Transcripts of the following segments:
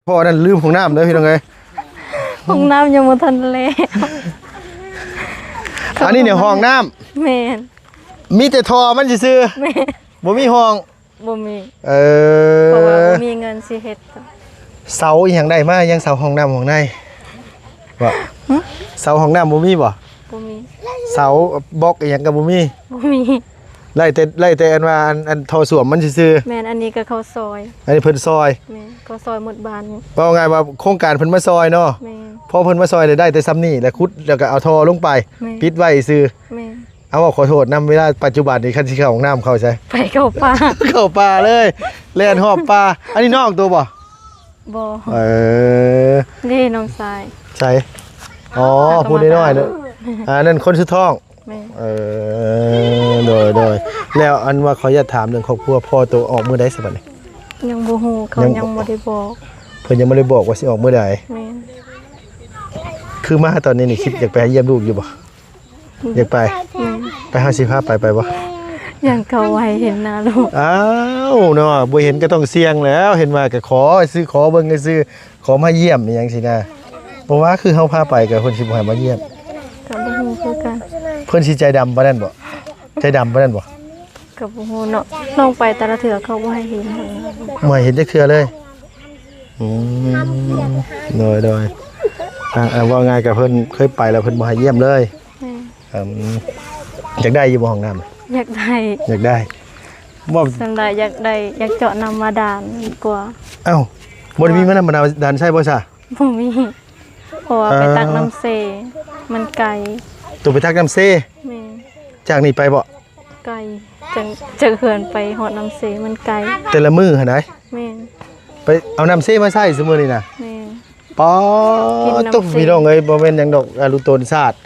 พ่อนั่นลืมของน้ำเลยพี่น้องเอ้ย ห้องน้ำยังบ่ทันแล้ว อันนี้เนี่ยห้องน้ แม่น ำมีแต่ท่อมันซื่อ แม่น ๆบ่มีห้อง บ่มี เพ ราะว่าบ่มีเงินสิเฮ็ด เสาอหย่างใดมายังเสาห้องน้ำของในบ่เสาห้องน้ำบ่มีบ่ บ่มี เสาบล็อกอหย่างก็บ่มี บ่มี ไล่แต่อันว่าอันท่อส้วมมันซื่อ แม่นอันนี้ก็เข้าซอย ๆอันนี้เพิ่นซอย แม่นก็ซอยหมดบ้านนี่ ว่าไงว่าโครงการเพิ่นมาซอยเนาะ แม่น พอเพิ่นมาซอยได้แต่ซ้ำนี่แล้วขุดแล้วก็เอาท่อลงไป แม่ ปิดไว้ซื่อ แม่น เอาว่าขอโทษนำเวลาปัจจุบันนี้คันสิเข้าห้องน้ำเข้าใช่ ไปเข้าป่า เข้าป่าเลยแล่นหอบป่าอันนี้น้องตัวบ่ บ่ นี่ น้องชาย ใช่อ๋อพูดน้อยๆเนอะนั่นคนชื่อท้อง แม่น โดยแล้วอันว่าเขาอยากถามเรื่องครอบครัวพ่อตัวออกมื้อใดสิบัดนี้ ยังบ่ฮู้เขายังบ่ได้บอก เพิ่นยังบ่ได้บอกว่าสิออกมื้อใด แม่น คือมาตอนนี้นี่คิดอยากไปเยี่ยมลูกอยู่บ่อยากไป แม่น ไปหาสิพาไปบ่ ยังเขาไว้เห็นหน้าลูก อ้าวเนาะบ่เห็นก็ต้องเสี่ยงแล้วเห็นว่าก็ขอซื้อขอเบิ่งก็ซื้อขอมาเยี่ยมอหยังสินะบ่ว่าคือเฮาพาไปก็เพิ่นสิบ่ให้มาเยี่ยม ก็บ่ฮู้คือกัน เพิ่นสิใจดำปานนั้นบ่ใจดำปานนั้นบ่ ก็บ่ฮู้เนาะลองไปแต่ละเทื่อเขาบ่ให้เห็นหั่นนะ ไม่เห็นจักเทื่อเลยอืมโดยว่าไงกับเพิ่นเคยไปแล้วเพิ่นบ่ให้เยี่ยมเลย แม่ อืมอยากได้อยู่บ่ห้องน้ำ อยากได้ อยากได้บ่ สำหรับอยากได้อยากเจาะน้ำมาดานดีกว่า เอ้าบ่ได้มีมะนาวมะนาวดันใช่บ่ซะ บ่มีเพราะว่าไปตักน้ำเซมันไกล ตัวไปทักน้ำเซ แม่ จากนี้ไปบ่ ไกลจะเหินไปหอดน้ำเซมันไกล แต่ละมื้อหั่นได แม่น ไปเอาน้ำเซมาใส่ซุมื้อนี้น่ะ แม่น ป๊อ กินน้ำเซ ตุ๊กพี่น้องเอ้ยบ่แม่นหยังดอกลูกโตนศาสตร์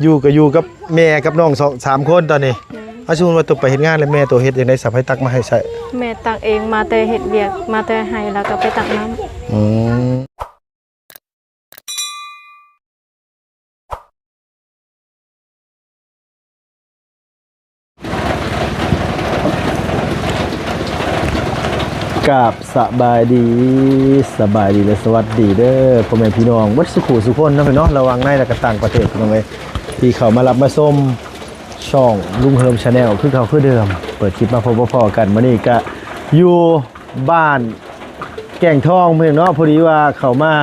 อยู่ก็อยู่กับแม่กับน้อง2 3คนตอนนี้ แม่น เอาสมมุติว่าตัวไปเฮ็ดงานแล้วแม่ตัวเฮ็ดจังได๋สับให้ตักมาให้ใส่ แม่ตักเองมาแต่เฮ็ดเวียกมาแต่ให้แล้วก็ไปตักน้ำ อืมกับสบายดีและสวัสดีเด้อพ่อแม่พี่น้องวัดสุขุสุคนนะพี่น้องระวังในและก็ต่างประเทศพี่น้องเอ้ยที่เขามารับมาส้มช่องลุงเฮิมชาแนลคือเขาคือเดิมเปิดคลิปมาพบพ่อกันมื้อนี้ก็อยู่บ้านแก่งทองเมืองเนาะพอดีว่าเขามา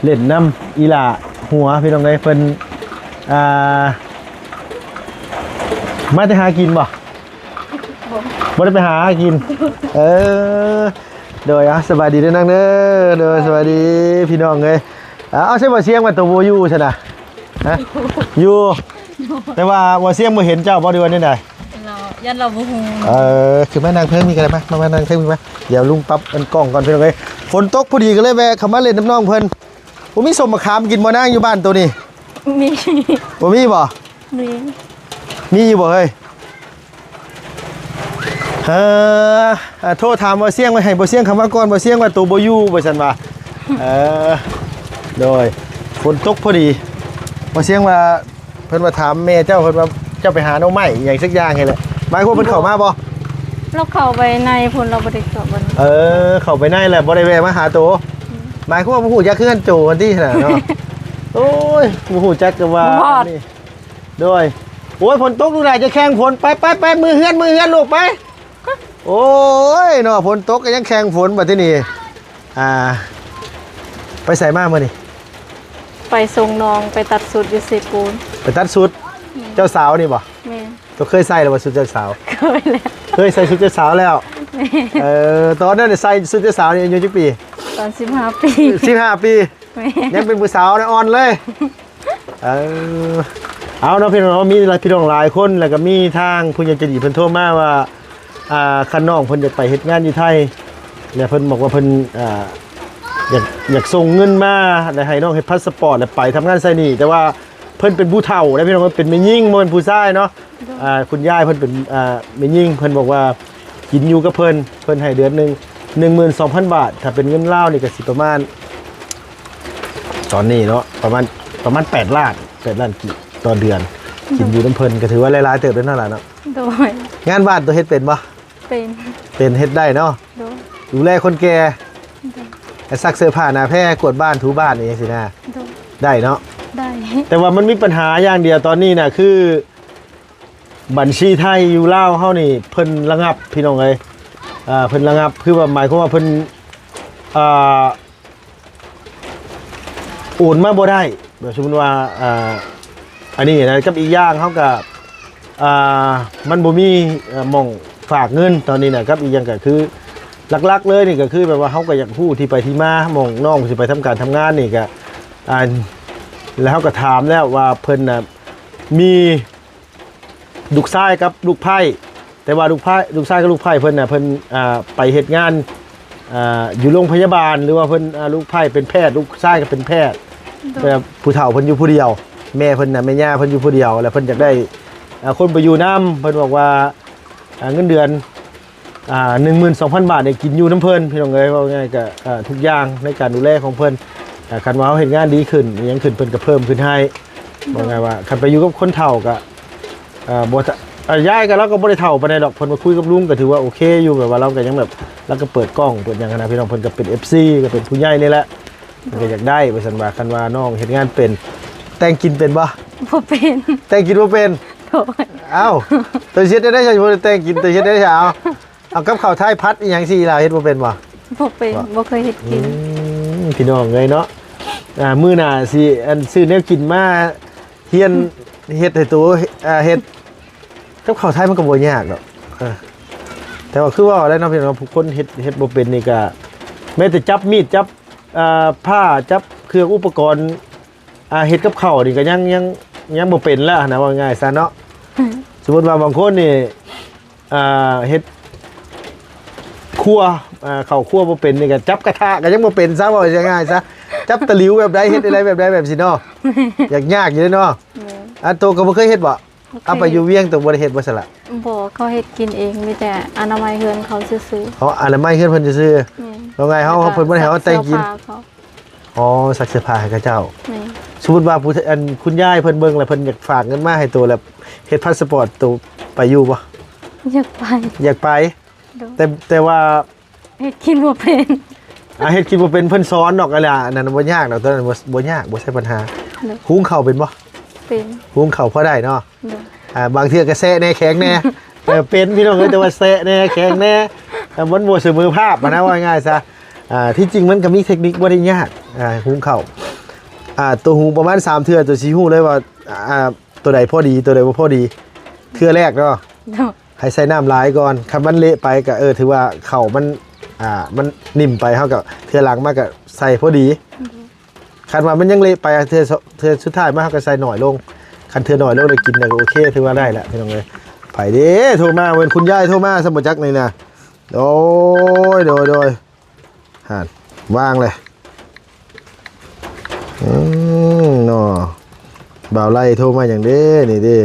เล่นน้ำอีหล่าหัวพี่น้องเอ้ยเพิ่นมาแต่หากินบ่ได้ไปหากินโดยสบายดีเด้อนังเด้อโดยสวัสดีพี่น้องเอ้ยเอาใช่บ่เสียงว่าตัวบ่อยู่ซั่นน่ะฮะอยู่แต่ว่าบ่เสียงบ่เห็นเจ้าบ่ได้ว่าจังได๋ เรายันเราบ่ฮู้ คือแม่นางเพิ่งมีกันได้มั้ยมานั่งเพิ่งมีมั้ยเดี๋ยวลุงปรับอันกล้องก่อนพี่น้องเอ้ยฝนตกพอดีก็เลยแวะเข้ามาเล่นน้ำน้องเพิ่นบ่มีส้มมะขามกินบ่นางอยู่บ้านตัวนี้ มี บ่มีบ่ มี มีอยู่บ่เฮ้ยโทษถามว่าเสียงไว้ให้บ่เสียงคำว่าก่อนบ่เสียงว่าตัวบ่อยู่บ่ซั่นว่าโดยฝนตกพอดีบ่เสียงว่าเพิ่นว่าถามแม่เจ้าเพิ่นว่าเจ้าไปหาหน่อไม้อหย่างสักอย่างนี่แหละหมายความว่าเพิ่นเข้ามาบ่ เราเข้าไปในพุ่นเราบ่ได้เข้าบ่ เข้าไปในแหละบ่ได้แวะมาหาตัวหมายความว่าบ่ฮู้จักคือกันโจกันที่ขนาดเนาะ โอ้ยบ่ฮู้จักก็ว่านี่โดยโอ้ยฝนตกดูได้จะแข่งฝนไปมือเฮือนลูกไปโอ้ยเนาะฝนตกก็ยังแข่งฝนบัดที่นี่ไปใส่มามื้อนี่ ไปส่งน้องไปตัดสุดอยู่เสกูล ไปตัดชุดเจ้าสาวนี่บ่ แม่ ตัวเคยใส่แล้วบ่ชุดเจ้าสาว เคยแล้ว เคยใส่ชุดเจ้าสาวแล้วตอนนั้นใส่ชุดเจ้าสาวนี่อายุจักปี ตอน15 ปี 15 ปี แม่ ยังเป็นผู้สาวนะอ่อนเลยเอาเนาะพี่น้องมีพี่น้องหลายคนแล้วก็มีทางผู้ใหญ่ใจดีเพิ่นโทรมาว่าคันน้องเพิ่นจะไปเฮ็ดงานอยู่ไทยแล้วเพิ่นบอกว่าเพิ่นอยากส่งเงินมาแล้วให้น้องเฮ็ดพาสปอร์ตแล้วไปทำงานไสนี่แต่ว่าเพิ่นเป็นผู้เฒ่าแล้วพี่น้องเป็นแม่ยิ่งบ่เป็นผู้ชายเนาะคุณยายเพิ่นเป็นแม่ยิ่งเพิ่นบอกว่ากินอยู่กับเพิ่นให้เดือนนึง 12,000 บาทถ้าเป็นเงินลาวนี่ก็สิประมาณตอนนี้เนาะประมาณ8 ล้านกี่ต่อเดือนกินอยู่น้ำเพิ่นก็ถือว่าหลายๆเติบได้นั่นแหละเนาะ โดย งานบ้านตัวเฮ็ดเป็นบ่ เป็น เป็นเฮ็ดได้เนาะ โดย ดูแลคนแก่ ซักเสื้อผ้าหน้าแพร่กวาดบ้านถูบ้านนี่สินะ โดย ได้เนาะ ได้ แต่ว่ามันมีปัญหาอย่างเดียวตอนนี้น่ะคือ บัญชีไทยอยู่ลาวเฮานี่เพิ่นระงับพี่น้องเอ้ยเพิ่นระงับคือว่าหมายความว่าเพิ่นอ่าโอนมาบ่ได้แบบสมมุติว่าอันนี้นะกับอีกอย่างเฮาก็มันบ่มีหม่องฝากเงินตอนนี้น่ะกับอีกอย่างก็คือหลักๆเลยนี่ก็คือแบบว่าเฮาก็อยากฮู้ที่ไปที่มาหม่องน้องสิไปทำการทำงานนี่ก็แล้วเฮาก็ถามแล้วว่าเพิ่นน่ะมีลูกชายกับลูกไผ่แต่ว่าลูกชายกับลูกไผ่เพิ่นน่ะเพิ่นไปเฮ็ดงานอยู่โรงพยาบาลหรือว่าเพิ่นลูกไผ่เป็นแพทย์ลูกชายก็เป็นแพทย์แบบผู้เฒ่าเพิ่นอยู่ผู้เดียวแม่เพิ่นน่ะแม่ย่าเพิ่นอยู่ผู้เดียวแล้วเพิ่นอยากได้คนไปอยู่นำเพิ่นบอกว่าเงินเดือน12,000 บาทเนี่ยกินอยู่น้ำเพิ่นพี่น้องเอ้ยว่าง่ายก็ทุกอย่างในการดูแลของเพิ่นคันว่าเฮาเฮ็ดงานดีขึ้นอิหยังขึ้นเพิ่นก็เพิ่มขึ้นให้ว่าไงว่าคันไปอยู่กับคนเฒ่าก็บ่ย้ายกันแล้วก็บ่ได้เฒ่าปานใดดอกเพิ่นมาคุยกับลุงก็ถือว่าโอเคอยู่แบบว่าเราก็ยังแบบแล้วก็เปิดกล้องเปิดหยังนะพี่น้องเพิ่นก็เป็น FC ก็เป็นผู้ใหญ่นี่แหละก็อยากได้ว่าซั่นว่าคันว่าน้องเฮ็ดงานเป็นแต่งกินเป็นบ่ บ่เป็น แต่งกินบ่เป็น โดย เอ้าตัวเฮ็ดได้ใช่บ่แต่งกินตัวเฮ็ดได้ใช่เอากับข้าวไทยพัดอีหยังสิล่ะเฮ็ดบ่เป็นบ่ บ่เป็นบ่เคยเฮ็ดกิน พี่น้องเลยเนาะมื้อหน้าสิซื้อแนวกินมาเฮียนเฮ็ดให้ตัวเฮ็ดกับข้าวไทยมันก็บ่ยากดอกแต่ว่าคือว่าแล้วเนาะพี่น้องผู้คนเฮ็ดบ่เป็นนี่ก็แม้แต่จับมีดจับผ้าจับเครื่องอุปกรณ์เฮ็ดกับข้าวนี่ก็ยังบ่เป็นแล้วนะว่าง่ายซะเนาะสมมุติว่าบางคนนี่เฮ็ดครัวข้าวครัวบ่เป็นนี่ก็จับกระทะก็ยังบ่เป็นซะว่าง่ายซะจับตะหลิวแบบใดเฮ็ดอะไรแบบใดแบบสิเนาะยากอยู่เด้เนาะโตก็บ่เคยเฮ็ดบ่เอาไปอยู่เวียงตัวบ่ได้เฮ็ดบ่ซั่นล่ะ บ่เขาเฮ็ดกินเองมีแต่อนามัยเฮือนเขาซื่อ เขาอนามัยเฮือนเพิ่นซื่อ ๆนี่ ๆแล้วไงเฮาเพิ่นบ่ได้ให้เฮาแต่งกิน เสื้อผ้าเขา อ๋อซักเสื้อผ้าให้กับเจ้า นี่ สมมุติว่าผู้คุณยายเพิ่นเบิ่งแล้วเพิ่นอยากฝากเงินมาให้ตัวแล้วเฮ็ดพาสปอร์ตตัวไปอยู่บ่ อยากไป อยากไป โดย แต่ว่า เฮ็ดกินบ่เป็น เฮ็ดกินบ่เป็นเพิ่นสอนดอกอะไรอันนั้นบ่ยากดอกตอนนั้นบ่ยากบ่ใช่ปัญหา โดย หุงข้าวเป็นบ่ เป็น หุงข้าวพอได้เนาะ โดย บางเทื่อก็แซะแหน่แข็งแหน่เป็นพี่น้องเอ้ยแต่ว่าแซะแหน่แข็งแหน่มันบ่เสมอภาพนะว่าง่ายซะที่จริงมันก็มีเทคนิคบ่ได้ยากหุงข้าวตัวหุงประมาณ3เทื่อตัวสิฮู้เลยว่าตัวใดพอดีตัวใดบ่พอดีเทื่อแรกเนาะ โดย ให้ใส่น้ำหลายก่อนคันมันเละไปก็ถือว่าข้าวมันนิ่มไปเฮาก็เทื่อหลังมาก็ใส่พอดีคันว่ามันยังเละไปเทื่อสุดท้ายมาเฮาก็ใส่หน่อยลงคันเทื่อหน่อยลงได้กินก็โอเคถือว่าได้ละพี่น้องเอ้ยไปเด้โทรมาเว้นคุณยายโทรมาสมบ่จักนี่นะโอ้ยโดยห่านวางเลยเนาะบ่าวไล่โทรมาอย่างเด้นี่เด้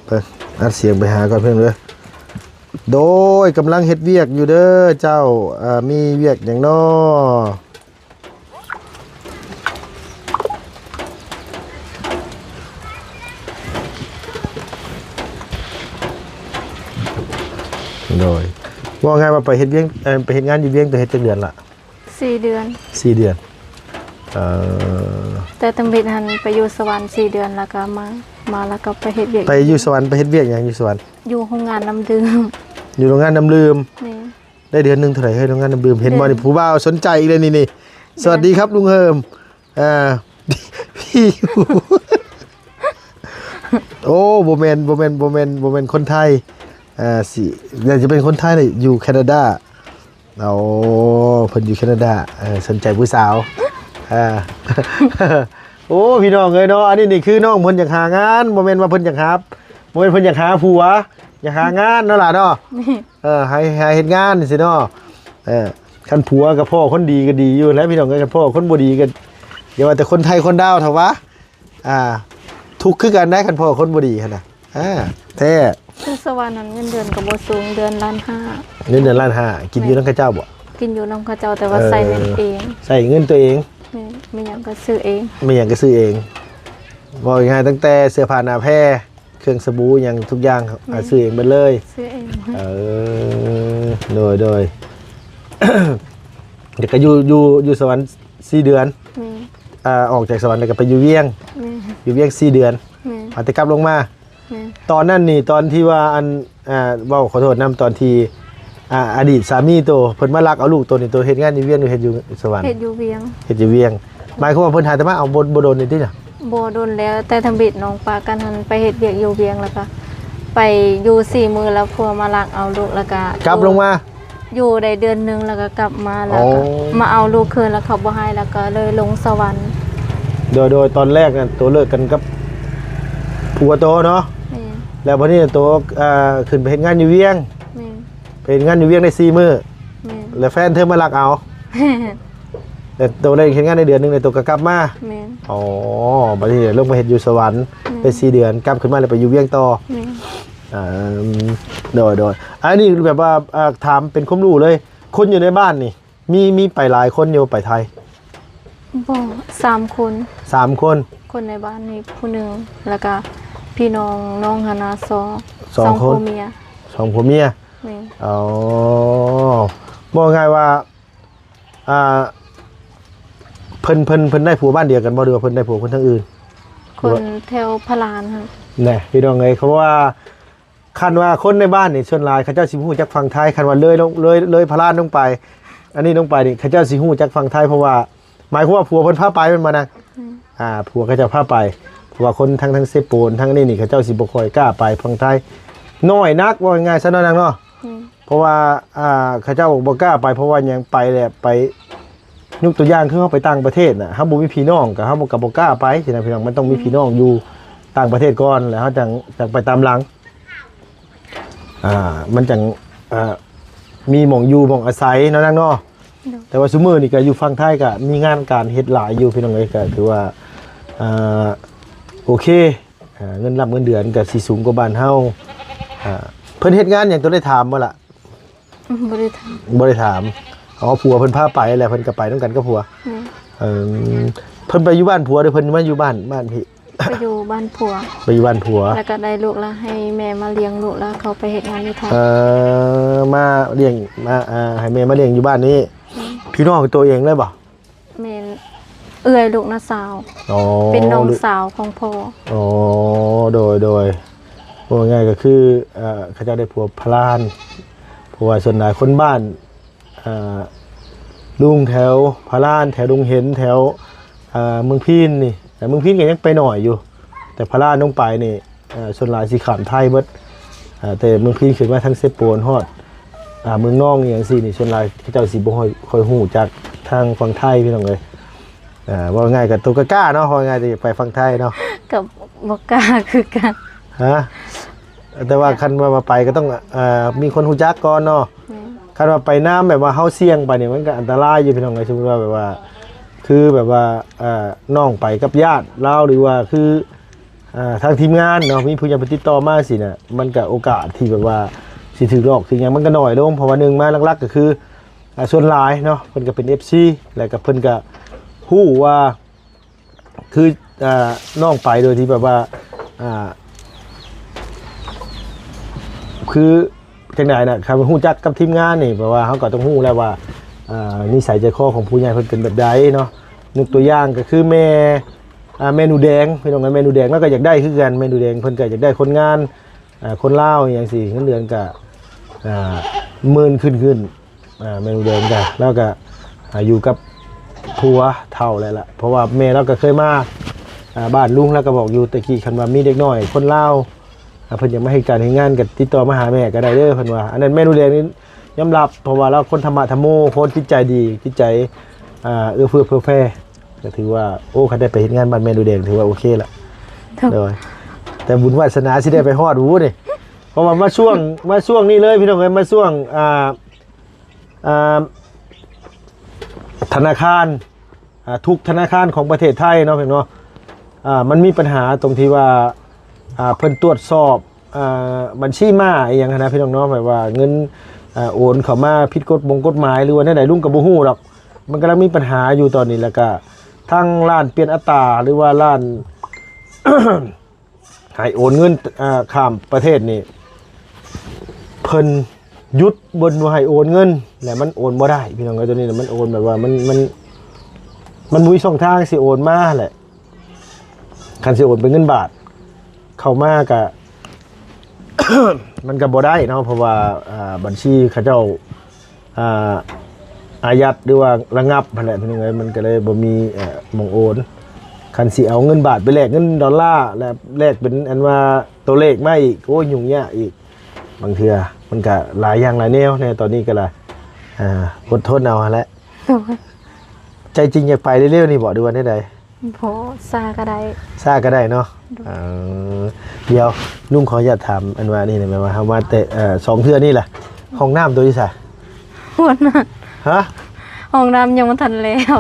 เพิ่นอัดเสียงไปหาก่อนเพิ่นเด้อโดยกำลังเฮ็ดเวียกอยู่เด้อเจ้ามีเวียกหยังน้อโดยว่าไงมาไปเฮ็ดเวียงไปเฮ็ดงานอยู่เวียงตัวเฮ็ดจักเดือนละ 4 เดือน 4 เดือนแต่ตำบิดหันไปอยู่สวรรค์4 เดือนแล้วก็มาแล้วก็ไปเฮ็ดเวียก ไปอยู่สวรรค์ไปเฮ็ดเวียกหยังอยู่สวรรค์ อยู่โรงงานน้ำดื่ม อยู่โรงงานน้ำลืม นี่ ได้เดือนหนึงเท่าไหร่เฮ้ยโรงงานน้ำลืมเห็นบ่นี่ผู้บ่าวสนใจอีกเลยนี่สวัสดีครับลุงเฮิมพี่โอ้บ่แม่นคนไทยสิน่าจะเป็นคนไทยเลยอยู่แคนาดาเอาเพิ่นอยู่แคนาดาสนใจผู้สาวโอ้พี่น้องเอ้ยเนาะอันนี้นี่คือน้องเพิ่นอยากหางานบ่แม่นว่าเพิ่นอยากหาบ่แม่นเพิ่นอยากหาผัวอยากหางานเนาะล่ะเนาะให้เฮ็ดงานสิเนาะคันผัวกับพ่อคนดีก็ดีอยู่แล้วพี่น้องเอ้ยคันพ่อคนบ่ดีก็อย่าว่าแต่คนไทยคนดาวเถอะวะทุกข์คือกันได้คันพ่อคนบ่ดีหั่นน่ะแท้ คือสวรรค์นั้นเงินเดือนก็บ่สูงเดือนล้านห้า เงินเดือนล้านห้ากินอยู่นำข้าเจ้าบ่ กินอยู่นำเขาเจ้าแต่ว่าใส่เงินเอง ใส่เงินตัวเอง นี่มีหยังก็ซื้อเอง ไม่อย่างก็ซื้อเองบอกง่ายๆตั้งแต่เสื้อผ้าหน้าแพรเครื่องสบู่อย่างทุกอย่างซื้อเองหมดเลย ซื้อเอง โดย เดี๋ยวก็อยู่สวรรค์4เดือน แม่ ออกจากสวรรค์แล้วก็ไปอยู่เวียง แม่ อยู่เวียง4เดือน แม่ อาจจะกลับลงมา แม่ ตอนนั้นนี่ตอนที่ว่าอันเว้าขอโทษนํตอนที่อดีตสามีโตเพิ่นมาลักเอาลูกตัวนี่ตัวเฮ็ดงานอยู่เวียงหรือเฮ็ดอยู่สวรรค์ เฮ็ดอยู่เวียง เฮ็ดอยู่เวียงหมายความว่าเพิ่นหาแต่มาเอาบ่โดนนี่ติน่ะ บ่โดนแล้วแต่ทำบิดน้องปลากันหันไปเฮ็ดเวียกอยู่เวียงแล้วก็ไปอยู่4มื้อแล้วพัวมาลักเอาลูกแล้วก็ กลับลงมา อยู่ได้เดือนหนึงแล้วก็กลับมาแล้วก็ โอ้ มาเอาลูกคืนแล้วเขาบ่ให้แล้วก็เลยลงสวรรค์ โดยตอนแรกน่ะตัวเลิกกันกับผัวโตเนาะ แม่ แล้ววันนี้ตัวขึ้นไปเฮ็ดงานอยู่เวียง แม่ ไปเฮ็ดงานอยู่เวียงได้4มื้อ แม่ แล้วแฟนเธอมาลักเอาแต่ตัวได้เฮ็ดงานได้เดือนหนึงเลยตัวก็กลับมา แม่ อ๋อบัดนี้ลงมาเฮ็ดอยู่สวรรค์ได้4เดือนกลับขึ้นมาแล้วไปอยู่เวียงต่อ แม่ อ่าโดยอันนี้แบบว่าถามเป็นความรู้เลย คนอยู่ในบ้านนี่ มีไปหลายคนอยู่ไปไทย บ่3คน 3 คน คนในบ้านนี่ผู้หนึงแล้วก็พี่น้องหานาสอง สองคน ผัวเมีย 2ผัวเมีย แม่ อ๋อบอกง่ายว่าเพิ่นได้ผัวบ้านเดียวกันบ่หรือว่าเพิ่นได้ผัวคนทั้งอื่น คนแถวพลานหั่น แน่พี่น้องเอ้ยเขาว่าคันว่าคนในบ้านนี่ส่วนหลายเขาเจ้าสิฮู้จักฝั่งไทยคันว่าเลยพระลานลงไป อันนี้ลงไปนี่เขาเจ้าสิฮู้จักฝั่งไทยเพราะว่าหมายความว่าผัวเพิ่นพาไปมันมานะผัวเขาจะพาไปเพราะว่าคนทั้งเซโปนทั้งนี้นี่เขาเจ้าสิบ่ค่อยกล้าไปฝั่งไทยน้อยนักว่าง่ายๆซะเนาะนางเนาะ อืม เพราะว่าเขาเจ้าบ่กล้าไปเพราะว่าหยังไปแหละไปยกตัวอย่างคือเฮาไปต่างประเทศน่ะเฮาบ่มีพี่น้องก็เฮาก็บ่กล้าไปสินะพี่น้องมันต้องมีพี่น้องอยู่ต่างประเทศก่อนแล้วเฮาจังไปตามหลังมันจังมีหม่องอยู่หม่องอาศัยเนาะนางเนาะแต่ว่าซุมื้อนี่ก็อยู่ฝั่งไทยก็มีงานการเฮ็ดหลายอยู่พี่น้องเอ้ยก็ถือว่าโอเคเงินรับเงินเดือนก็สิสูงกว่าบ้านเฮาเพิ่นเฮ็ดงานหยังตัวได้ถามบ่ล่ะ บ่ได้ทำ บ่ได้ถามอ๋อผัวเพิ่นพาไปแหละเพิ่นก็ไปนำกันกับผัว แม่ เพิ่นไปอยู่บ้านผัวหรือเพิ่นมาอยู่บ้านพี่ ไปอยู่บ้านผัว ไปอยู่บ้านผัว แล้วก็ได้ลูกแล้วให้แม่มาเลี้ยงลูกแล้วเขาไปเฮ็ดงานอยู่ไทย มาเลี้ยงมาให้แม่มาเลี้ยงอยู่บ้านนี้ พี่น้องตัวเองเลยบ่ แม่เอื้อยลูกน้าสาว อ๋อ เป็นน้องสาวของพ่อ อ๋อโดยว่าง่ายก็คือเขาเจ้าได้ผัวพลานเพราะว่าส่วนหลายคนบ้านลุงแถวพลานแถวดงเห็นแถวเมืองพีนนี่แต่เมืองพีนก็ยังไปหน่อยอยู่ แต่พลานต้องไปนี่ส่วนหลายสิขามไทยเบิดแต่เมืองพีนขึ้นมาทั้งเซโปนฮอดเมืองน้องอย่างซี่นี่ส่วนหลายเขาเจ้าสิบ่ค่อยฮู้จากทางฝั่งไทยพี่น้องเอ้ยว่าง่ายกับตัวกล้าเนาะว่าง่ายจะไปฝั่งไทยเนาะ กับบ่กล้าคือกัน ฮะแต่ว่าคันว่ามาไปก็ต้องมีคนฮู้จักก่อนเนาะ แม่ คันว่าไปน้ำแบบว่าเฮาเสี่ยงไปเนี่ยมันก็อันตรายอยู่พี่น้องเอ้ยสมมุติว่าแบบว่า คือแบบว่าน้องไปกับญาติเราหรือว่าคือทางทีมงานเนาะมีผู้ใหญ่ติดต่อมาสิน่ะมันก็โอกาสที่แบบว่าสิถือหลอกถึงหยังมันก็น้อยลงเพราะว่านึงมาหลักๆก็คือส่วนหลายเนาะเพิ่นก็เป็น FC แล้วก็เพิ่นก็ฮู้ว่าคือน้องไปโดยที่แบบว่าคือจังได๋น่ะครับฮู้จักกับทีมงานนี่แปลว่าเฮาก็ต้องฮู้แล้วว่านิสัยใจคอของผู้ใหญ่เพิ่นเป็นแบบใดเนาะยกตัวอย่างก็คือแม่หนูแดงพี่น้องกันแม่หนูแดงแล้วก็อยากได้คือกันแม่หนูแดงเพิ่นก็อยากได้คนงานคนลาวอย่างซี่เงินเดือนก็หมื่นขึ้นแม่หนูแดงก็แล้วก็อยู่กับผัวเฒ่าแล้วล่ะเพราะว่าแม่เราก็เคยมาบ้านลุงแล้วก็บอกอยู่ตะกี้คันว่ามีเด็กน้อยคนลาวเพิ่นยังไม่ให้การให้งานกับติดต่อมาหาแม่ก็ได้เด้อเพิ่นว่าอันนั้นแม่หนูแดงนี่ยอมรับเพราะว่าเราคนธรรมะธรรมโมคนจิตใจดีจิตใจเอื้อเฟื้อเผื่อแผ่ก็ถือว่าโอ้เขาได้ไปเฮ็ดงานบ้านแม่หนูแดงถือว่าโอเคละโดยแต่บุญวาสนาสิได้ไปฮอดหูนี่เพราะว่ามาช่วงนี้เลยพี่น้องเอ้ยมาช่วงธนาคารทุกธนาคารของประเทศไทยเนาะพี่น้องเนาะมันมีปัญหาตรงที่ว่าเพิ่นตรวจสอบบัญชีม้าอีหยังนะพี่น้องเนาะแบบว่าเงินโอนเข้ามาผิดกฎหมายหรือว่าไหนๆลุงก็บ่ฮู้หรอกมันกำลังมีปัญหาอยู่ตอนนี้แล้วก็ทั้งร้านเปลี่ยนอัตราหรือว่าร้าน ให้โอนเงินข้ามประเทศนี่เพิ่น หยุดบนบ่ให้โอนเงินแล้วมันโอนบ่ได้พี่น้องเอ้ยตัวนี้น่ะมันโอนแบบว่ามันบ่มีช่องทางสิโอนมาแหละคันสิโอนเป็นเงินบาทเข้ามาก็ มันก็บ่ได้เนาะเพราะว่าบัญชีเขาเจ้าอายัดหรือว่าระงับนั่นแหละพี่น้องเอ้ยมันก็เลยบ่มีหม้องโอนคันสิเอาเงินบาทไปแลกเงินดอลลาร์แล้วแลกเป็นอันว่าตัวเลขมาอีกโอ้ยยุ่งยากอีกบางเทื่อมันก็หลายอย่างหลายแนวในตอนนี้ก็ละอดทนเอาหั่นแหละใจจริงอยากไปเร็วๆนี่บอกดูวันได้ใด พอซาก็ได้ ซ่าก็ได้เนาะเดี๋ยวลุงขออยากถามอันว่านี่หน่อยไหมว่าว่าแต่2เทื่อนี่แหละห้องน้ำตัวที่ใส่ หัวหน้า ฮะ ห้องน้ำยังบ่ทันแล้ว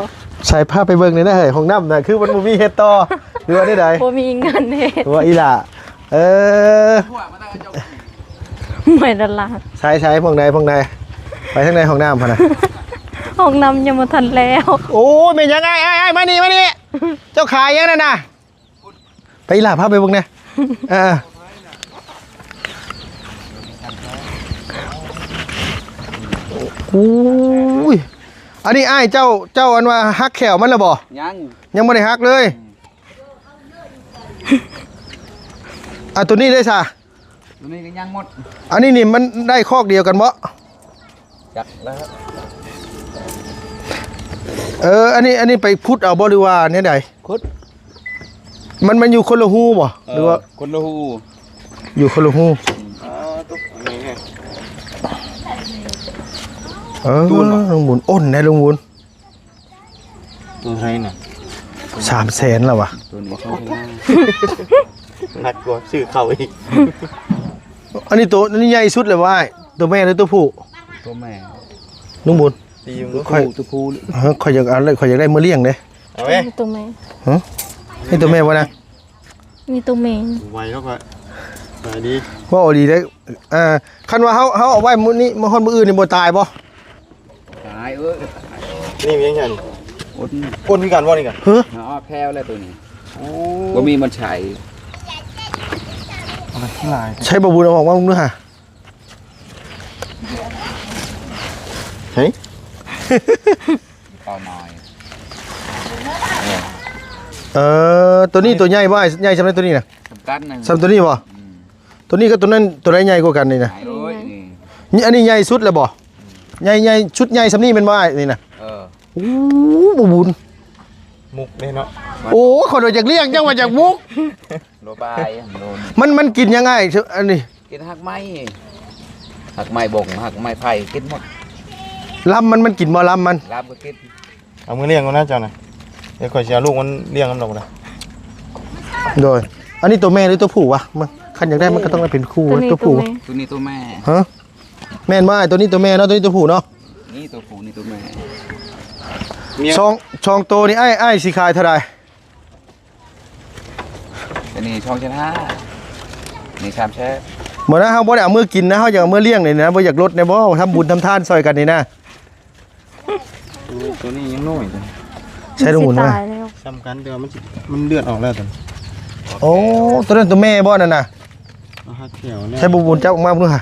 ใส่ผ้าไปเบิ่งเลยนะเฮ้ยห้องน้ำน่ะคือมันบ่มีเฮ็ดต่อหรือว่าได้ใด บ่มีเงินเฮ็ด ว่าอีหล่ะไม่ดอลลาร์ ใช้พวกใดไปทางใดห้องน้ำพุ่นน่ะ ห้องน้ำยังบ่ทันแล้ว โอ้ยเป็นยังไงไอ้มานี่เจ้าขายยังนั่นน่ะไปอีหล่ะพาไปเบิ่งแน่อุ้ยอันนี้อ้ายเจ้าอันว่าฮักแขวมันแล้วบ่ยังไม่ได้ฮักเลยตัวนี้ได้ซะ ตัวนี้ก็ยังหมด อันนี้นี่มันได้คอกเดียวกันบ่ จักแล้ว อันนี้ไปพุดเอาบ่หรือว่าเนี่ยใด คุด มันอยู่คนละหูบ่หรือว่า คนละหู อยู่คนละหูลุงบุญอ้นนะลุงบุญ ตัวไทยน่ะ 300,000แล้ววะ ตัวนี้เขาหัดกว่าชื่อเขาอีก อันนี้ตัวนี้ใหญ่สุดเลยว่าตัวแม่หรือตัวผู้ ตัวแม่ ลุงบุญ ตีมตัวผู้ตัวผู้ ข่อยอยากอะไรข่อยอยากได้มือเลี้ยงเด้ เอาไว้ มีตัวแม่ ให้ตัวแม่วะนะ มีตัวแม่ ไวแล้วก็สวัสดี ว่าดีได้คันว่าเฮาเอาไว้มื้อนี้มื้อฮ้อนมื้ออื่นนี่บ่ตายบ่ ตายนี่นี่มีอย่างไง อ้น มีการว่านี่กัน เฮ้อ อ๋อแพ้วแล้วตัวนี้บ่มีมันใช้ อะไรที่ลาย ใช้บ่บุญเอาออกมามึงดูหา เฮ้ย เป่าหน่อย ตัวนี้ตัวใหญ่บ่ใหญ่ซำไหนตัวนี้น่ะ สำคัญนะ ซ้ำตัวนี้บ่ตัวนี้กับตัวนั้นตัวไหนใหญ่กว่ากันนี่นะ หายเลยนี่นี่อันนี้ใหญ่สุดเลยบ่ใหญ่ชุดใหญ่ซำนี้แม่นบ่อ้ายนี่น่ะโอ้บ่บุญ มุกเนี่ยเนาะ โอ้คนอยากเลี้ยงจังว่าจากมุก โลบายโล มันกินยังไงอันนี้ กินหักไม้บ่งหักไม้ไผ่กินหมด ลำมันกินบ่ลำมัน ลาบก็กิน เอามือเลี้ยงกันนะเจ้าน่ะเดี๋ยวข่อยจะเอาลูกมันเลี้ยงกันหรอกนะ โดยอันนี้ตัวแม่หรือตัวผู้วะมันคันอยากได้มันก็ต้องเป็นคู่ ตัวนี้ ตัว ตัว ผู้ แม่ ตัวนี้ตัวแม่ ฮะแม่นบ่อ้ายตัวนี้ตัวแม่เนาะตัวนี้ตัวผู้เนาะ นี่ตัวผู้นี่ตัวแม่ ช่องโตนี่ไอ้สิขายเท่าไหร่ ตัวนี้ช่องชนะนี่ชามแช่ บ่นะเฮาบ่ได้เอามือกินนะเฮาอยากเอามือเลี้ยงนี่นะบ่อยากลดในบ่ทำบุญทำทานซอยกันนี่นะ ตัวนี้ยังน้อยจัง ใช้ลุงบุญ สิ มา ตายแล้ว สำคัญแต่ว่ามันเลือดออกแล้วตอน โอ้ตัวนั้นตัวแม่บ่นั่นน่ะ เอาหักแขวเนี่ย ใช้บุญจับออกมาดูฮะ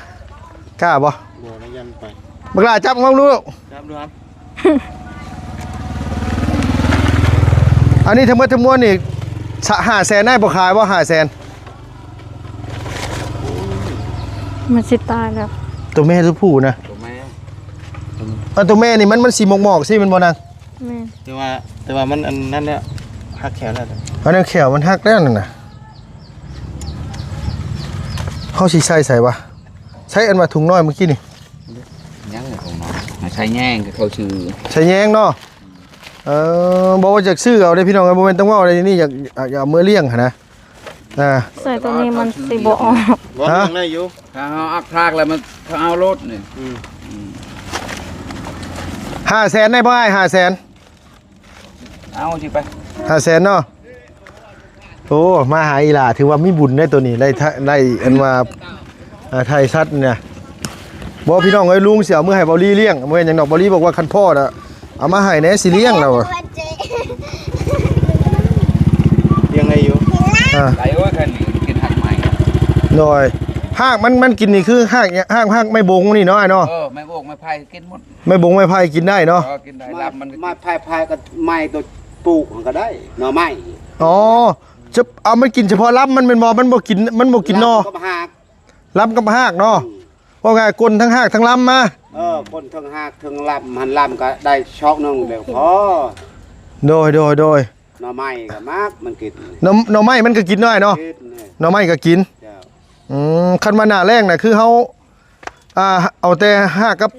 กล้าบ่ บัวแล้วยันไป บักหลาจับออกมาดู ครับดูครับ อันนี้ทั้งหมดทั้งมวลนี่500,000ได้บ่ขายบ่500,000 มันสิตายแล้ว ตัวแม่ตัวผู้นะ ตัวแม่ ตัวแม่นี่มันสีหมอกๆสิมันบ่นาง แม่ แต่ว่ามันอันนั้นเนี่ยหักแขวแล้วตอน อันนั้นแขวมันหักแล้วนั่นน่ะเฮาสิใส่วะใช้อันว่าถุงน้อยเมื่อกี้นี่ ยังเลยของน้องใช้แง่งเขาชื่อ ใช้แยงเนาะบอกว่าจากซื้อเอาได้พี่น้องบ่แม่นต้องว่าอะไรนี่อยากเอามือเลี้ยงหั่นนะใส่ตัวนี้มันสิบ่ออก บัวยังได้อยู่ ถ้าเอาอักพรากแล้วมันเขาเอารถนี่ 500,000ได้บ่อ้าย500,000 เอาสิไป 500,000เนาะโอ้มาหาอีหล่าถือว่ามีบุญได้ตัวนี้ได้อันว่าไทยชัดเนี่ยบ่พี่น้องเอ้ยลุงสิเอามือให้เบาลี่เลี้ยงมื้อหยังดอกเบาลี่บอกว่าคันพ่อน่ะเอามาให้แหน่สิเลี้ยงแล้ว ยังไงอยู่ ไหลโอ้ยคันนี้กินหักไม้ หน่อย หากมันกินนี่คือหากไม่บงนี่เนาะไอ้เนาะ ไม่โบกไม่พายกินหมด ไม่บงไม่ไผ่กินได้เนาะ กินได้ลำมัน ไม้พายก็ไม้ตัวปลูกมันก็ได้หน่อไม้ อ๋อจะเอามันกินเฉพาะลำมันเป็นบ่มันบ่กินนอ ก็มาหาก ลำกับหากเนาะว่าไงกลนทั้งหากทั้งลำมา คนทั้งหากทั้งลำหันลำก็ได้ช็อกนึงเดี๋ยวพอ โดย หน่อไม้ก็มากมันกิน หน่อไม้มันก็กินน้อยเนาะ กินเนี่ย หน่อไม้ก็กิน เจ้า คันมาหน้าแรงน่ะคือเฮาเอาแต่หากกับ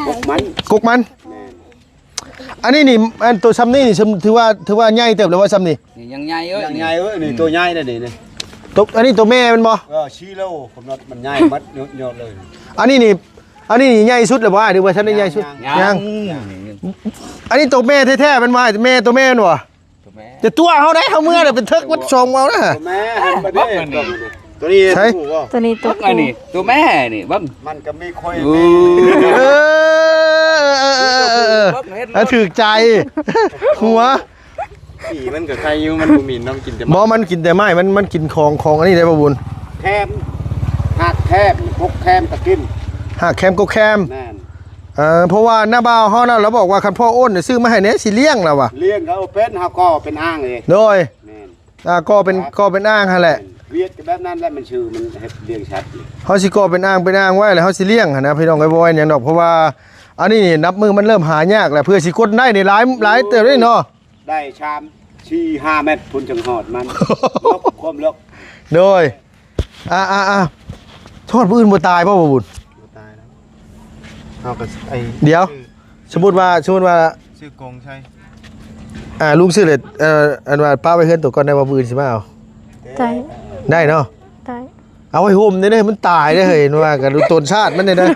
พวกมัน กกมัน แม่น อันนี้นี่อันตัวซ้ำนี่นี่ถือว่าใหญ่เติบแล้วว่าซ้ำนี่ ยังไงเอ้ย อย่างไงเอ้ยนี่ตัวใหญ่นะนี่ ตัวอันนี้ตัวแม่มันบ่ ชีโลผมนดมันใหญ่มัดยอดเลย อันนี้นี่ใหญ่สุดเลยบ่หรือว่าฉันได้ใหญ่สุดยังอันนี้ตัวแม่แท้ๆมันมาแม่ตัวแม่มันบ่จะตัวเฮาได้เฮาเมื่อน่ะเป็นเทิกวัดชมเอานะ ตัวแม่หันมาดิตัวนี้ ใช่ ถูกป่ะ ตัวนี้ตัว ไอ้นี่ตัวแม่นี่บัง มันก็ไม่ค่อย ถือใจหัว ผีมันกับใครอยู่มันบ่มีน้ำกินแต่ บ่มันกินแต่ไม้มันกินของอันนี้ได้บ่บุญ แคมหักแคมพวกแคมตะกิน หากแคมก็แคม แน่น เพราะว่าหน้าบ่าวเฮาน่ะเราบอกว่าคันพ่ออ้นซื้อมาให้แหน่สิเลี้ยงแล้วว่ะ เลี้ยงเขาเป็นเขาก็เป็นอ้างเลย โดย แม่น ก็เป็นอ้างหั่นแหละ เวียดก็แบบนั้นแหละมันชื่อมันเฮ็ดเลี้ยงชัดอยู่ เฮาสิก่อเป็นอ้างไว้แล้วเฮาสิเลี้ยงหั่นนะพี่น้องไอ้บ่ว่าหยังดอกเพราะว่าอันนี้นี่นับมือมันเริ่มหายากแล้วเพื่อสิกดได้นี่หลายเติบได้เนาะ ได้ชามชี้5 เมตรพุ่นจังหอดมันลกความลก โดยโทษผู้อื่นบ่ตายบ่บุญ ตายแล้วเอากับไอ้ เดี๋ยว สมมุติว่า ชื่อกงใช่ ลุงซื้อเลยอันว่าป้าไปเฮือนตัวก่อนได้บ่ผู้อื่นสิมาเอา ใจ ได้เนาะ ใจ เอาไว้ห่มได้มันตายได้เฮ้ยว่ากันต้นชาติมันได้เด้อ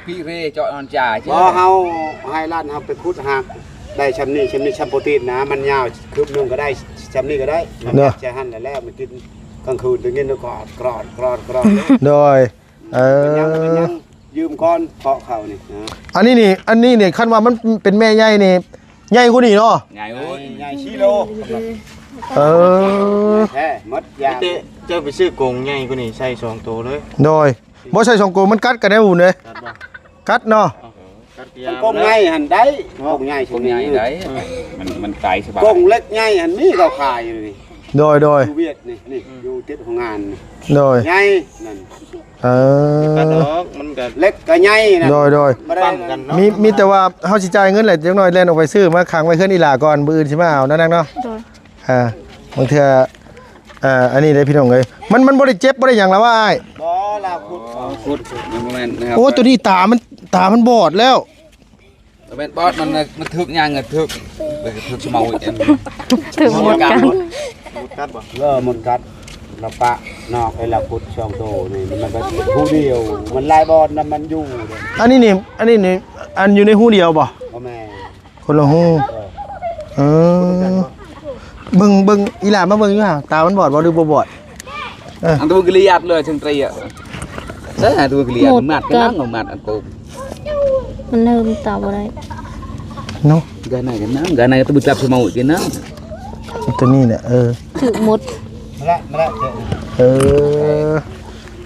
พี่เร่เจาะนอนจ่าใช่ พอเฮาให้ร้านเฮาไปขุดหักได้ชำนี้ชำโปรตีนนะมันยาวคืบนึงก็ได้ชำนี้ก็ได้มันใช้หั่นแล้วมันกินกลางคืนถึงกินแล้วก็กรอด โดยมันยังยืมก้อนเพาะเขานี่นะ อันนี้นี่คันว่ามันเป็นแม่ใหญ่นี่ใหญ่กว่านี้เนาะ ไงโอ้ย ใหญ่ชิโล แท้มดยาง เจ้าไปซื้อกงใหญ่กว่านี้ใส่2ตัวเลย โดยบ่ใช่2โกมันกัดกันได้บุญเด้กัดเนาะ กงง่ายหันได้กงง่าย พวกใหญ่ได้มันไกลสบาย กงเล็กง่ายหันมีเขาขายอยู่นี่ โดย อยู่เวียดนี่อยู่ติดของงาน โดย ง่ายนั่น กระดอกมันก็ เล็กก็ง่ายนะ โดย บ่ได้ ปั้นกันเนาะ มีแต่ว่าเฮาสิจ่ายเงินแหละจังน้อยแล่นออกไปซื้อมาขังไว้เฮือนอีหลาก่อนมื้ออื่นสิมาเอานั่นเนาะ โดย บางเทื่ออันนี้ได้พี่น้องเอ้ยมันบ่ได้เจ็บบ่ได้หยังแล้วว่าอ้าย บ่ลาขุด พูดมันแม่นนะครับ โอ้ตัวนี้ตามันบอดแล้ว แม่นบอสมันถึกยางถึกถึกสมองอีก ถึงหมดกัน กัดบ่ มันกัดเราปะนอกไอ้เราขุดช่องโตนี่มันก็ผู้เดียวมันลายบอลน่ะมันอยู่ อันนี้นี่อันอยู่ในหูเดียวบ่ พ่อแม่ คนละหูเบิ่งอีหลามาเบิ่งอยู่ห่าตามันบอดบ่หรือบ่บอด อันตัวกลียดเลยถึง3อ่ะใช่ตัวกลียดมัดกันนั่งมัดอันโก มันเริ่มตาบ่ได้ เนาะ cái này tôi bị tập số 1 cái nó ตัวนี้เนี่ยถึงหมด มาละ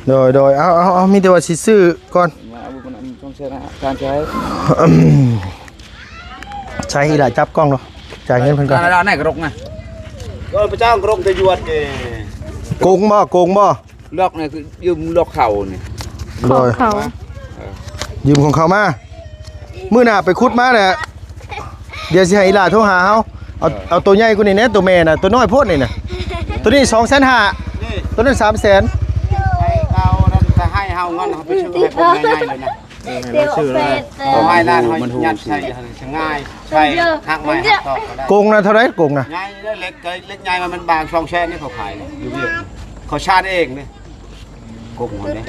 โดยเอามีแต่ว่าสิซื้อก่อน trong xe can trái ใช้อีหลาจับกล้องเนาะจ่ายเงินเพิ่นก่อน đó này cái rục này ก็พระเจ้ากรมตะยวดเก โกงบ่ lọc này cứ dùng lọc khẩu này โดย เขา ยืมของเขามามื้อหน้าไปขุดมาแหละเดี๋ยวสิให้อีหลาโทรหาเฮาเอาตัวใหญ่กว่านี้แน่ตัวแม่น่ะตัวน้อยโพดนี่น่ะตัวนี้ 250,000ตัวนั้น 300,000 ให้เอานั่นจะให้เฮาเงินเฮาไปชื่อให้คนง่ายๆเลยนะ ชื่อแล้ว เอาให้ร้านเฮายัดใส่ง่ายใช่หักไม้หักตอกก็ได้ โกงนะเท่าไหร่โกงนะ ง่ายเล็กใหญ่มันบางช่องแช่นี่เขาขายเลยอยู่เวียดเขาชาติเองนี่กงหัวนี่เ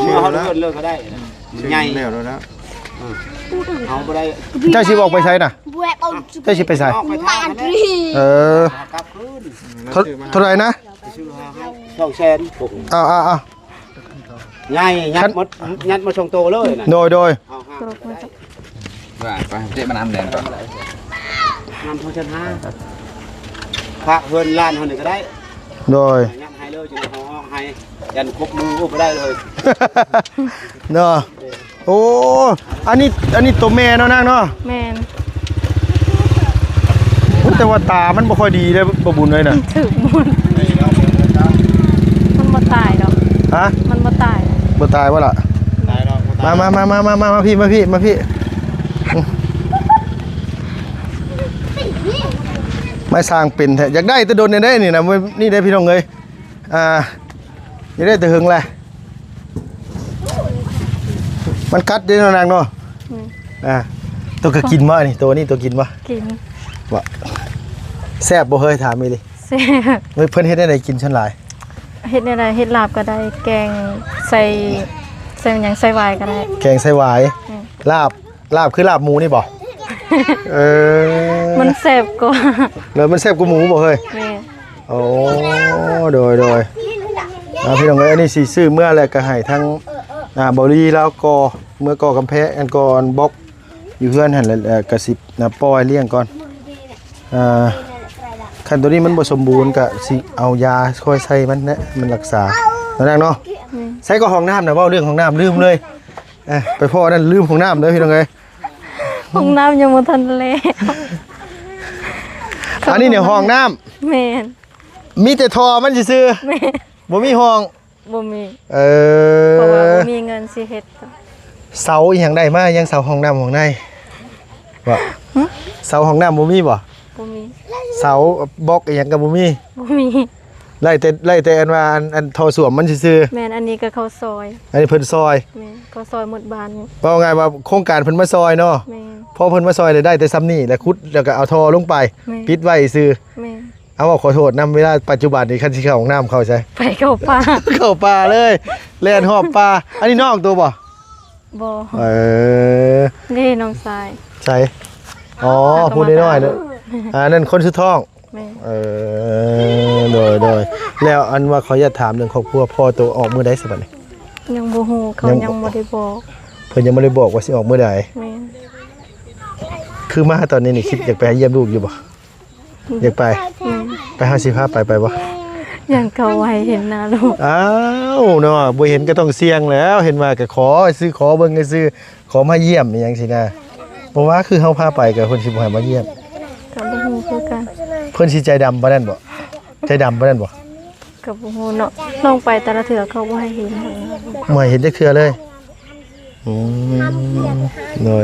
ชื่อเขาเลื่อนเลิกก็ได้ใหญ่ แล้วนะ เอาไปได้ เจ้าสิบอกไปใช้น่ะเจ้าสิไปใช้ ออกไปทางนั้น กลับคืน เท่าไหร่นะ ไปชื่อให้ช่องแช่นกง เอา ใหญ่ยัดมาช่องโตเลยนะ โดย เอาห้าไปได้ và phải chạy bàn ăn đèn vào นำทองชั้น5พระเฮือนล้านเฮานี่ก็ได้ โดย ยัดให้ เลยจะห้องให้ยันครบมือบ่ได้เลย เนาะโอ้อันนี้ตัวแม่เนาะนางเนาะ แม่น แต่ว่าตามันบ่ค่อยดีเลยบ่บุญเลยน่ะ ถึกมุนมันบ่ตายดอก ฮะ มันบ่ตาย บ่ตายวะล่ะ ตายเนาะบ่ตาย มาพี่ไม่สร้างเป็นแท้อยากได้แต่โดนได้นี่นะนี่ได้พี่น้องเอ้ยอยากได้แต่หึงแหละมันกัดเด้อนางเนาะตัวก็กินบ่นี่ตัวนี้ตัวกินบ่ กิน ว่าแซ่บบ่เฮ้ยถามอีหลี แซ่บ เฮ้ยเพิ่นเฮ็ดได้กินชั้นหลาย เฮ็ดได้เฮ็ดลาบก็ได้แกงใส่หยังใส่หวายก็ได้ แกงไส้หวายลาบคือลาบหมูนี่บ่ มันแซ่บกว่า แล้วมันแซ่บกว่าหมูบ่เฮ้ย แม่ โอ้โดยพี่น้องเอ้ยอันนี้สิซื้อเมื่อแหละก็ให้ทั้งบ่รีแล้วก็เมื่อก่อกำแพงอันก่อนบล็อกอยู่เฮือนหั่นแหละก็สิปล่อยเลี้ยงก่อนคันตัวนี้มันบ่สมบูรณ์ก็สิเอายาค่อยใส่มันนะมันรักษาแล้วเนาะใส่ก็ห้องน้ำนะเว้าเรื่องห้องน้ำลืมเลยไปพ่อนั่นลืมห้องน้ำเด้อพี่น้องเอ้ย ห้องน้ำยังบ่ทันแล้ว อันนี้เนี่ยห้องน้ำ แม่น มีแต่ท่อมันซื่อ แม่น ๆบ่มีห้อง บ่มี เพ เพราะว่าบ่มีเงินสิเฮ็ด เสาอีหยังได้มายังเสาห้องน้ำของในบ่เสาห้องน้ำบ่มีบ่ บ่มี เสาบล็อกอีหยังก็บ่มี บ่มี ไล่แต่อันว่าอันท่อส้วมมันซื่อ แม่นอันนี้ก็เข้าซอย ๆอันนี้เพิ่นซอย แม่นเข้าซอยหมดบ้านนี่ ว่าไงว่าโครงการเพิ่นมาซอยเนาะ แม่น พอเพิ่นมาซอยได้แต่ซ้ำนี่แล้วขุดแล้วก็เอาท่อลงไป แม่ ปิดไว้ซื่อ แม่น เอาว่าขอโทษนำเวลาปัจจุบันนี่คันสิเข้าห้องน้ำเข้าใช่ ไปเข้าป่า เข้าป่าเลยแล่นหอบป่าอันนี้นอกตัวบ่ บ่ นี่ น้องทราย ใช่อ๋อพูดน้อยๆเนอะนั่นคนสุดท้อง แม่น โดยแล้วอันว่าเขาจะถามเรื่องครอบครัวพ่อตัวออกมื้อใดสิบัดนี้ ยังบ่ฮู้เขายังบ่ได้บอก เพิ่นยังบ่ได้บอกว่าสิออกมื้อใด แม่น คือมาตอนนี้นี่คิดอยากไปเยี่ยมลูกอยู่บ่อยากไป แม่น ไปหาสิพาไปบ่ ยังเขาไว้เห็นหน้าลูก อ้าวเนาะบ่เห็นก็ต้องเสี่ยงแล้วเห็นว่าก็ขอเบิ่งซื่อขอมาเยี่ยมอีหยังสินะบ่ว่าคือเฮาพาไปก็เพิ่นสิบ่ให้มาเยี่ยม ก็บ่ฮู้คือกัน เพิ่นสิใจดำปานนั้นบ่ใจดำปานนั้นบ่ ก็บ่ฮู้เนาะลงไปแต่ละเทื่อเขาบ่ให้เห็น บ่ให้เห็นจักเทื่อเลยโดย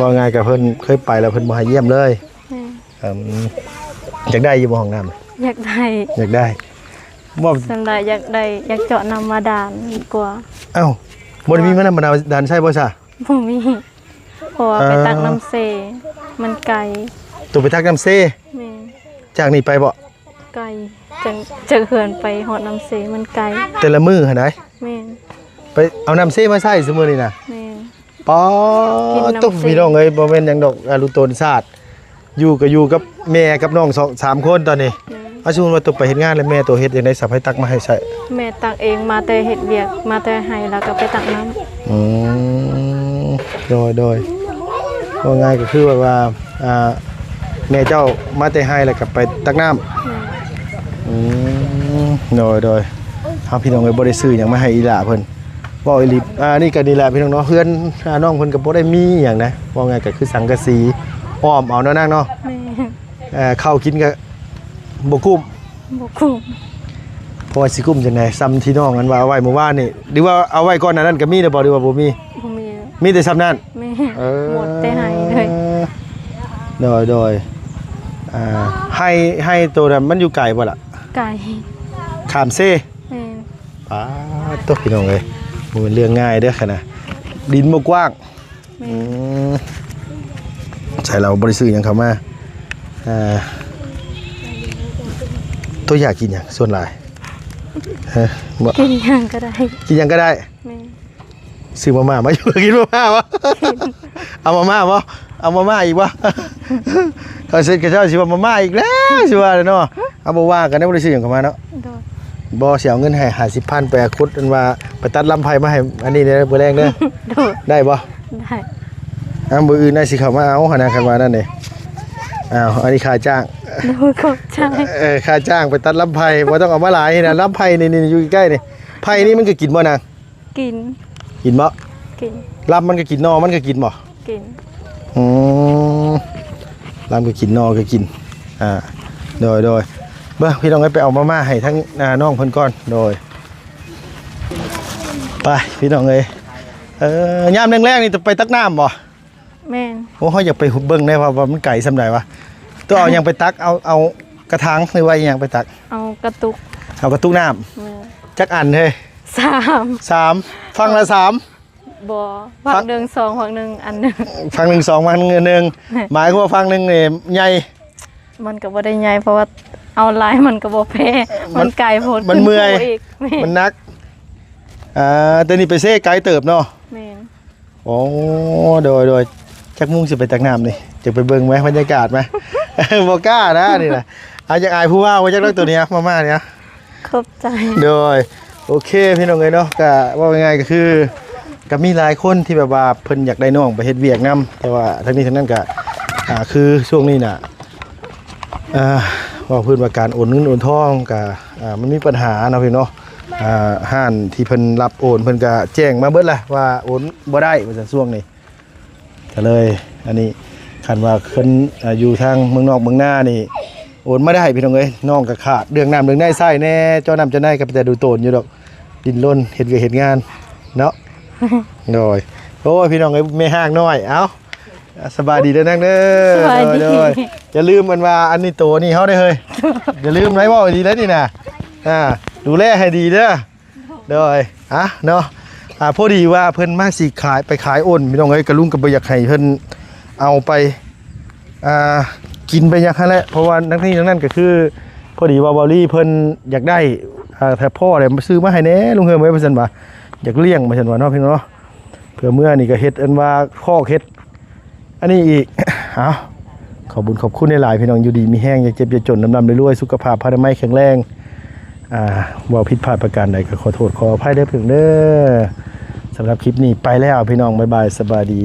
ว่าไงกับเพิ่นเคยไปแล้วเพิ่นบ่ให้เยี่ยมเลย แม่น อยากได้อยู่บ่ห้องน้ำ อยากได้ อยากได้บ่ สำหรับอยากได้อยากเจาะน้ำมาดานดีกว่า เอ้าบ่ได้มีมานำดานใช่บ่ซะ บ่มีเพราะว่าไปตักน้ำเซมันไกล ตัวไปทักน้ำเซ แม่ จากนี่ไปบ่ ไกลจะเหินไปหอดน้ำเซมันไกล แต่ละมื้อหั่นได แม่ ไปเอาน้ำเซมาใช้ซุมื้อนี่น่ะ แม่ ป๊อ กินน้ำเซ ตุ๊กพี่น้องเอ้ยบ่แม่นหยังดอกลูกโตนศาสตร์อยู่กับแม่กับน้อง3คนตอนนี้อาชุนว่าตัวไปเฮ็ดงานแล้วแม่ตัวเฮ็ดจังได๋สับให้ตักมาให้ใช้ แม่ตักเองมาแต่เฮ็ดเวียกมาแต่ให้แล้วก็ไปตักน้ำ โดยว่าง่ายก็คือว่าแม่เจ้ามาแต่ให้แล้วก็ไปตักน้ำโดยเฮาพี่น้องเอ้ยบ่ได้ซื้อหยังมาให้อีหล่าเพิ่นเว้าอีหลีนี่ก็นี่แหละพี่น้องเนาะเฮือนน้องเพิ่นก็บ่ได้มีหยังนะว่าง่ายก็คือสังกะสีอ้อมเอาเนาะนางเนาะ แม่ ข้าวกินก็บ่กุ้ม บ่คุ้ม เพราะว่าสิกุ้มจังได๋ซ้ำที่น้องกันว่าเอาไว้เมื่อวานนี่หรือว่าเอาไว้ก่อนหน้านั้นก็มีแต่บ่หรือว่าบ่มี บ่มี มีแต่ซ้ำนั้น แม่หมดแต่ให้เลย โดยให้ตัวนั้นมันอยู่ไกลบ่ล่ะ ไก่ ขามเซ่ แม่ ป้าตัวพี่น้องเลยมันเป็นเรื่องง่ายเด้อค่ะนะดินบ่กว้างใช่เราบริสุทธิ์ยังเขามาตัวอยากกินอย่างส่วนหลายบ่ กินหยังก็ได้ กินหยังก็ได้ แม่ ซื้อมาม่ามาอยู่กินมาม่าวะเอามาม่าวะเอามาม่าอีกวะเขาเสร็จกับเจ้าสิว่ามาม่าอีกแล้วสิว่าเลยเนาะเอาบ่ว่ากันได้บริสุทธิ์อย่างเขามาเนาะ โดย บ่เสียเงินให้50,000ไปคุดอันว่าไปตัดลำไผ่มาให้อันนี้เด้อบ่แรงเด้อ โดย ได้บ่ ได้ มื้ออื่นได้สิเข้ามาเอาหั่นนะคันว่านั่นเด้อ้าวอันนี้ค่าจ้าง ดูขอบใจ ค่าจ้างไปตัดลำไผ่บ่ต้องเอามาหลายนะลำไผ่นี่อยู่ใกล้นี่ไผ่นี่มันก็กินบ่นาง กิน กินบ่ กิน ลำมันก็กินนอมันก็กินบ่ กิน อืมลำก็กินนอก็กินโดยเบิ่งพี่น้องไปเอามาม่าให้ทั้งน้องเพิ่นก่อนโดยไปพี่น้องเอ้ยยามแรงๆนี่จะไปตักน้ำบ่ แม่น โอ้เฮาอยากไปเบิ่งได้ว่ามันไก่ซำใดวะตัวเอาหยังไปตักเอากระถางหรือว่าหยังไปตัก เอากระตุก เอากระตุกน้ำ แม่น จักอันเฮ้ย 3 3ฟังละ3 บ่ฝั่งหนึ่ง2ฝั่งหนึ่งอันหนึง ฟัง1 2ฟัง1หมายความว่าฟังนึงนี่ใหญ่ มันก็บ่ได้ใหญ่เพราะว่าเอาหลายมันก็บ่แพ้มันไกลโพด มันเมื่อย ขึ้นภูอีกแม่ มันนักแต่นี่ไปเซ่ไกลเติบเนาะ แม่น โอ้โดยจักมุ่งสิไปตักน้ำนี่จะไปเบิ่งไหมบรรยากาศไหม บ่กล้านะนี่นะอาจจะอายผู้ว่าจักเลิกตัวเนี้ยมาเนี่ย ขอบใจ โดยโอเคพี่น้องเอ้ยเนาะก็ว่าง่ายๆก็คือก็มีหลายคนที่แบบว่าเพิ่นอยากได้น้องไปเฮ็ดเวียกนํแต่ว่าทั้งนี้ทั้งนั้นก็คือช่วงนี้น่ะว่าเพิ่นว่าการโอนเงินโอนทองก็มันมีปัญหาเนาะพี่เนาะห้านที่เพิ่นรับโอนเพิ่นก็แจ้งมาเบิดแหละว่าโอนบ่ได้ว่าซั่นช่วงนี้ก็เลยอันนี้คันว่าเพิ่นอยู่ทางเมืองนอกเมืองหน้านี่โอนไม่ได้พี่น้องเอ้ยน้องก็ขาดเรื่องน้ำเรื่องได้ไส้แน่เจ้าน้ำเจ้าได้ก็แต่ดูโตนอยู่ดอกดินล้นเฮ็ดเวียกเฮ็ดงานเนาะ โดยโอ้ยพี่น้องเอ้ยไม่ห่างน้อยเอ้าสบายดีเด้อนังเด้อ สบายดี โดยอย่าลืมมันว่าอันนี้โตนี่เฮาได้เฮ้ยอย่าลืมไว้บ่ดีแล้วนี่น่ะดูแลให้ดีเด้อโดยเนาะพอดีว่าเพิ่นมาสิขายไปขายอ้นพี่น้องเอ้ยกระลุงก็บ่อยากให้เพิ่นเอาไปกินไปอย่างนั้นแหละเพราะว่านักที่นั้นก็คือพอดีว่าบอลลี่เพิ่นอยากได้แต่พ่อเลยมาซื้อมาให้แน่ลุงเฮิมไว้เพิ่นว่าอยากเลี้ยงมาเพิ่นว่าเนาะพี่น้องเนาะเพื่อเมื่อนี่ก็เฮ็ดอันว่าข้อเฮ็ดอันนี้อีก เอาขอบคุญขอบคุณในหลายพี่น้องอยู่ดีมีแห้งอย่าเจ็บอย่าจนน้ำรวยๆสุขภาพพลานามัยแข็งแรงว่าผิดพลาดประการใดก็ขอโทษขออภัยเด้อเพิ่นเด้อสำหรับคลิปนี้ไปแล้วพี่น้องบ๊ายบายสบายดี